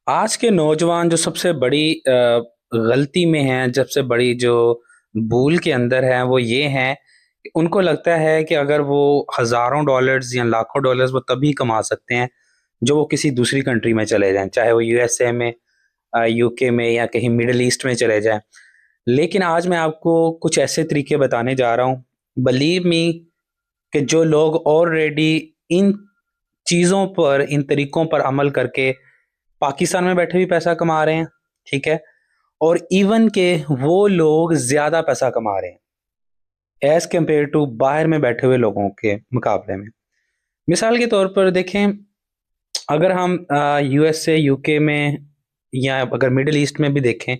आज के नौजवान जो सबसे बड़ी गलती में हैं, सबसे बड़ी जो भूल के अंदर है वो ये है कि उनको लगता है कि अगर वो हज़ारों डॉलर्स या लाखों डॉलर्स वो तभी कमा सकते हैं, जो वो किसी दूसरी कंट्री में चले जाएँ, चाहे वो यूएसए में यूके में या कहीं मिडल ईस्ट में चले जाएँ। लेकिन आज मैं आपको कुछ ऐसे तरीके बताने जा रहा हूँ, बिलीव मी कि जो लोग ऑलरेडी इन चीज़ों पर, इन तरीकों पर अमल करके पाकिस्तान में बैठे भी पैसा कमा रहे हैं, ठीक है? और इवन के वो लोग ज़्यादा पैसा कमा रहे हैं एज़ कम्पेयर टू बाहर में बैठे हुए लोगों के मुकाबले में। मिसाल के तौर पर देखें, अगर हम यूएसए, यूके में या अगर मिडल ईस्ट में भी देखें,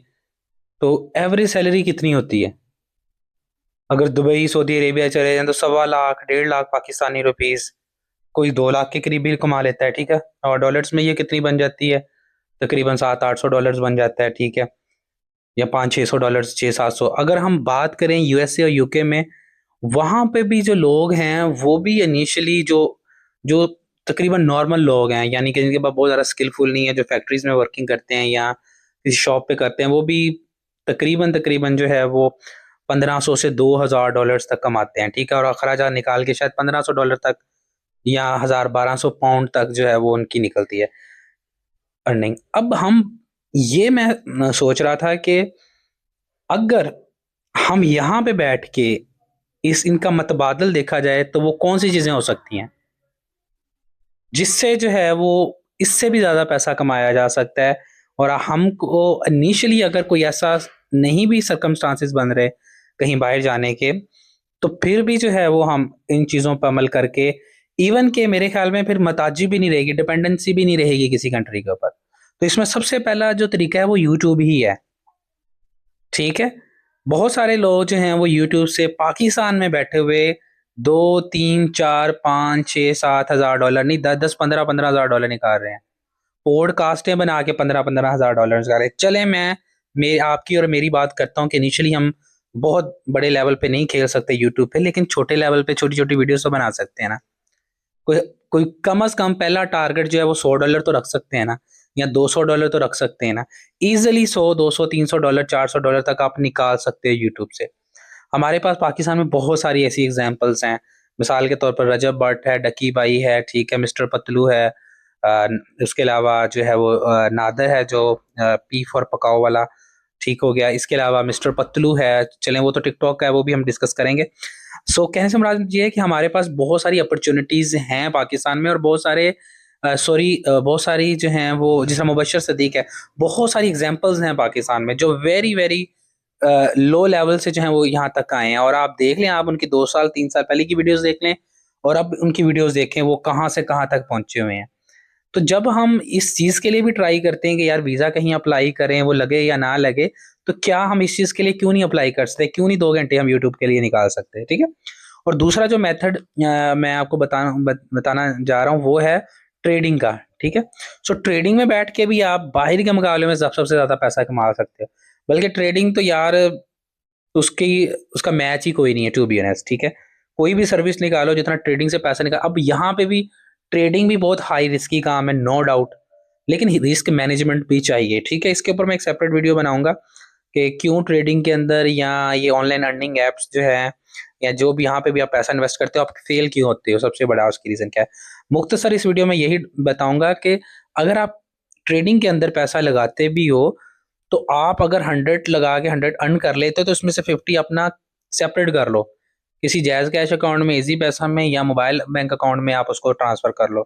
तो एवरेज सैलरी कितनी होती है? अगर दुबई, सऊदी अरेबिया चले जाएँ तो सवा लाख, 1.5 लाख पाकिस्तानी रुपीज़, कोई 2 लाख के करीब बिल कमा लेता है, ठीक है? और डॉलर्स में ये कितनी बन जाती है? तकरीबन 700-800 डॉलर्स बन जाता है, ठीक है? या 500-600 डॉलर्स, 600-700। अगर हम बात करें यूएसए और यूके में, वहाँ पे भी जो लोग हैं, वो भी इनिशियली जो जो तकरीबन नॉर्मल लोग हैं, यानी कि जिनके पास बहुत ज़्यादा स्किलफुल नहीं है, जो फैक्ट्रीज़ में वर्किंग करते हैं या किसी शॉप पे करते हैं, वो भी तकरीबन जो है वो 1500 से 2000 डॉलर्स तक कमाते हैं, ठीक है? और अखराजात निकाल के शायद 1500 डॉलर तक या 1000-1200 पाउंड तक जो है वो उनकी निकलती है अर्निंग। अब हम ये मैं सोच रहा था कि अगर हम यहाँ पे बैठ के इस इनका मतबादल देखा जाए तो वो कौन-सी चीज़ें हो सकती हैं, जिससे जो है वो इससे भी ज़्यादा पैसा कमाया जा सकता है और हमको इनिशियली अगर कोई ऐसा नहीं भी सर्कमस्टांसेस बन रहे कहीं बाहर जाने के, तो फिर भी जो है वो हम इन चीज़ों पे अमल करके इवन के मेरे ख़्याल में फिर महताजी भी नहीं रहेगी, डिपेंडेंसी भी नहीं रहेगी किसी कंट्री के ऊपर। तो इसमें सबसे पहला जो तरीका है वो यूट्यूब ही है, ठीक है? बहुत सारे लोग जो हैं वो यूट्यूब से पाकिस्तान में बैठे हुए 2, 3, 4, 5, 6, 7 हज़ार डॉलर नहीं 10-10, 15-15 हज़ार डॉलर निकाल रहे हैं। पॉडकास्टें बना के 15-15 हज़ार डॉलर निकाल रहे हैं। चलें मैं आपकी और मेरी बात करता हूँ कि इनिशियली हम बहुत बड़े लेवल पे नहीं खेल सकते यूट्यूब पे, लेकिन छोटे लेवल पे छोटी-छोटी वीडियोज़ तो बना सकते हैं ना। कोई कोई कम से कम पहला टारगेट जो है वो $100 तो रख सकते हैं ना, या $200 तो रख सकते हैं ना। ईज़िली 100, 200, $300, $400 तक आप निकाल सकते हो यूट्यूब से। हमारे पास पाकिस्तान में बहुत सारी ऐसी एग्ज़ाम्पल्स हैं। मिसाल के तौर पर रजब भट्ट है, डकी भाई है, ठीक है, मिस्टर पतलू है। उसके अलावा जो है वो नादर है जो पी फॉर पकाओ वाला, ठीक हो गया। इसके अलावा मिस्टर पतलू है, चलें वो तो टिकटॉक का है, वो भी हम डिस्कस करेंगे। कहने से मुराद ये है कि हमारे पास बहुत सारी अपॉर्च्युनिटीज़ हैं पाकिस्तान में और बहुत सारे बहुत सारी जो हैं वो जैसे मुबशर सदीक है, बहुत सारी एग्ज़ाम्पल्स हैं पाकिस्तान में जो वेरी, वेरी लो लेवल से जो हैं वो यहाँ तक आए हैं और आप देख लें, आप उनकी 2 साल, 3 साल पहले की वीडियोज़ देख लें और अब उनकी वीडियोज़ देखें, वो कहाँ से कहाँ तक पहुँचे हुए हैं। तो जब हम इस चीज़ के लिए भी ट्राई करते हैं कि यार वीज़ा कहीं अप्लाई करें, वो लगे या ना लगे, तो क्या हम इस चीज़ के लिए क्यों नहीं अप्लाई कर सकते? क्यों नहीं 2 घंटे हम यूट्यूब के लिए निकाल सकते? ठीक है? और दूसरा जो मेथड मैं आपको बताना जा रहा हूँ वो है ट्रेडिंग का, ठीक है? ट्रेडिंग में बैठ के भी आप बाहर के मुकाबले में सबसे ज़्यादा पैसा कमा सकते हो। बल्कि ट्रेडिंग तो यार उसकी उसका मैच ही कोई नहीं है टू बी ऑनेस्ट, ठीक है? कोई भी सर्विस निकालो जितना ट्रेडिंग से पैसा अब यहाँ पे भी ट्रेडिंग भी बहुत हाई रिस्की काम है, नो डाउट, लेकिन रिस्क मैनेजमेंट भी चाहिए, ठीक है? इसके ऊपर मैं एक सेपरेट वीडियो बनाऊँगा कि क्यों ट्रेडिंग के अंदर या ये ऑनलाइन अर्निंग ऐप्स जो है या जो भी यहाँ पे भी आप पैसा इन्वेस्ट करते हो, आप फेल क्यों होते हो? सबसे बड़ा उसकी रीज़न क्या है? मुख्तसर इस वीडियो में यही बताऊँगा कि अगर आप ट्रेडिंग के अंदर पैसा लगाते भी हो, तो आप अगर 100 लगा के 100 अर्न कर लेते हो, तो उसमें से 50 अपना सेपरेट कर लो। किसी जायज़ कैश अकाउंट में, ईज़ी पैसा में या मोबाइल बैंक अकाउंट में आप उसको ट्रांसफ़र कर लो।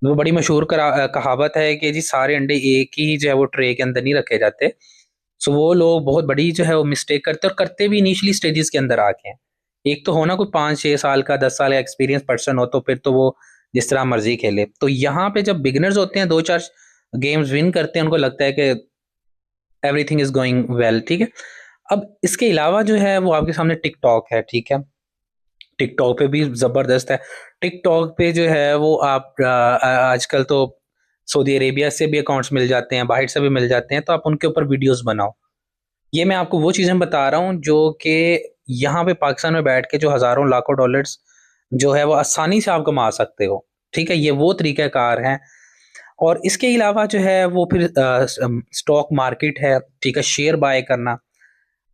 वो बड़ी मशहूर कहावत है कि जी सारे अंडे एक ही जो है वो ट्रे के अंदर नहीं रखे जाते। वो लोग बहुत बड़ी जो है वो मिस्टेक करते हैं और करते भी इनिशियली स्टेजेस के अंदर आके हैं। एक तो हो ना कोई 5-6 साल का, 10 साल का एक्सपीरियंस पर्सन हो तो फिर तो वो जिस तरह मर्ज़ी खेले। तो यहाँ पे जब बिगिनर्स होते हैं 2-4 गेम्स विन करते हैं, उनको लगता है कि एवरीथिंग इज़ गोइंग वेल, ठीक है? अब इसके अलावा जो है वो आपके सामने टिकटॉक है, ठीक है? टिकटॉक पे भी ज़बरदस्त है। टिकटॉक पे जो है वो आप आजकल तो सऊदी अरेबिया से भी अकाउंट्स मिल जाते हैं, बाहर से भी मिल जाते हैं, तो आप उनके ऊपर वीडियोज़ बनाओ। ये मैं आपको वो चीज़ें बता रहा हूँ जो कि यहाँ पे पाकिस्तान में बैठ के जो हज़ारों लाखों डॉलर्स जो है वो आसानी से आप कमा सकते हो, ठीक है? ये वो तरीक़ाकार हैं। और इसके अलावा जो है वो फिर स्टॉक मार्केट है, ठीक है, शेयर बाय करना।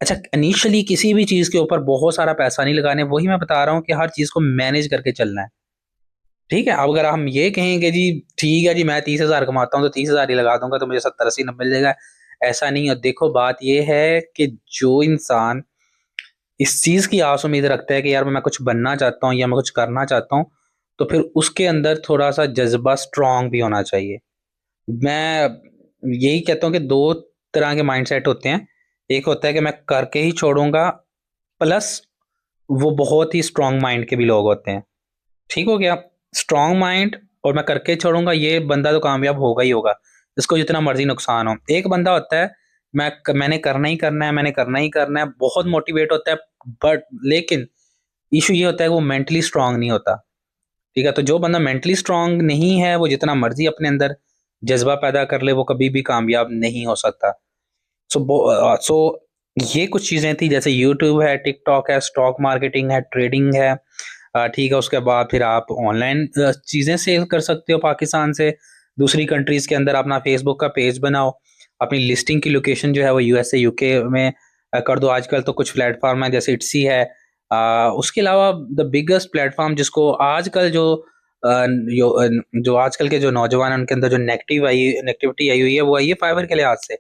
अच्छा, इनिशियली किसी भी चीज के ऊपर बहुत सारा पैसा नहीं लगाने, वही मैं बता रहा हूँ कि हर चीज को मैनेज करके चलना है। ठीक है, अब अगर हम ये कहेंगे जी ठीक है जी मैं 30,000 कमाता हूँ तो 30,000 ही लगा दूंगा तो मुझे 70-80 नब्बे मिल जाएगा, ऐसा नहीं है। देखो बात ये है कि जो इंसान इस चीज की आस उम्मीद रखता है कि यार मैं कुछ बनना चाहता हूँ या मैं कुछ करना चाहता हूँ, तो फिर उसके अंदर थोड़ा सा जज्बा स्ट्रांग भी होना चाहिए। मैं यही कहता हूँ कि दो तरह के माइंडसेट होते हैं। एक होता है कि मैं करके ही छोड़ूंगा, प्लस वो बहुत ही स्ट्रांग माइंड के भी लोग होते हैं। ठीक हो गया, स्ट्रांग माइंड और मैं करके छोड़ूंगा, ये बंदा तो कामयाब होगा ही होगा, इसको जितना मर्जी नुकसान हो। एक बंदा होता है मैंने करना ही करना है, मैंने करना ही करना है, बहुत मोटिवेट होता है, बट लेकिन इशू ये होता है कि वो मेंटली स्ट्रांग नहीं होता। ठीक है, तो जो बंदा मेंटली स्ट्रांग नहीं है वो जितना मर्जी अपने अंदर जज्बा पैदा कर ले वो कभी भी कामयाब नहीं हो सकता। सो ये कुछ चीजें थी, जैसे यूट्यूब है, टिकटॉक है, स्टॉक मार्केटिंग है, ट्रेडिंग है। ठीक है, उसके बाद फिर आप ऑनलाइन चीजें सेल कर सकते हो पाकिस्तान से दूसरी कंट्रीज के अंदर। अपना फेसबुक का पेज बनाओ, अपनी लिस्टिंग की लोकेशन जो है वो यूएसए यूके में कर दो। आजकल तो कुछ प्लेटफॉर्म है जैसे इट्सी है। उसके अलावा द बिगेस्ट प्लेटफॉर्म जिसको आजकल जो आजकल के जो नौजवान हैं उनके अंदर जो नेगेटिविटी आई हुई है वो आई है फाइवर के लिहाज से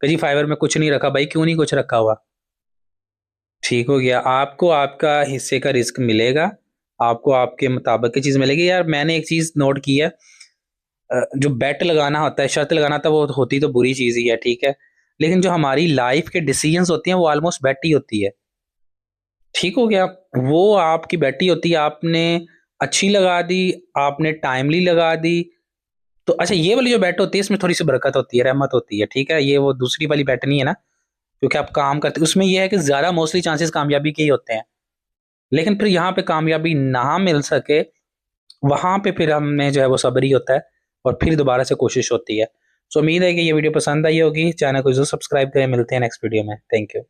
कि जी फाइवर में कुछ नहीं रखा। भाई क्यों नहीं कुछ रखा हुआ? ठीक हो गया, आपको आपका हिस्से का रिस्क मिलेगा, आपको आपके मुताबिक की चीज मिलेगी। यार मैंने एक चीज नोट की है, जो बेट लगाना होता है, शर्त लगाना था, वो होती तो बुरी चीज ही है, ठीक है, लेकिन जो हमारी लाइफ के डिसीजंस होती हैं वो ऑलमोस्ट बेट ही होती है। ठीक हो गया, वो आपकी बेटी होती है, आपने अच्छी लगा दी, आपने टाइमली लगा दी। तो अच्छा, ये वाली जो बेट होती है इसमें थोड़ी सी बरकत होती है, रहमत होती है, ठीक है, ये वो दूसरी वाली बेट नहीं है ना, क्योंकि आप काम करते उसमें ये है कि ज्यादा मोस्टली चांसेस कामयाबी के ही होते हैं। लेकिन फिर यहाँ पे कामयाबी ना मिल सके, वहां पे फिर हमें जो है वो सब्र ही होता है और फिर दोबारा से कोशिश होती है। सो उम्मीद है कि ये वीडियो पसंद आई होगी, चैनल को जरूर सब्सक्राइब करें, मिलते हैं नेक्स्ट वीडियो में। Thank you.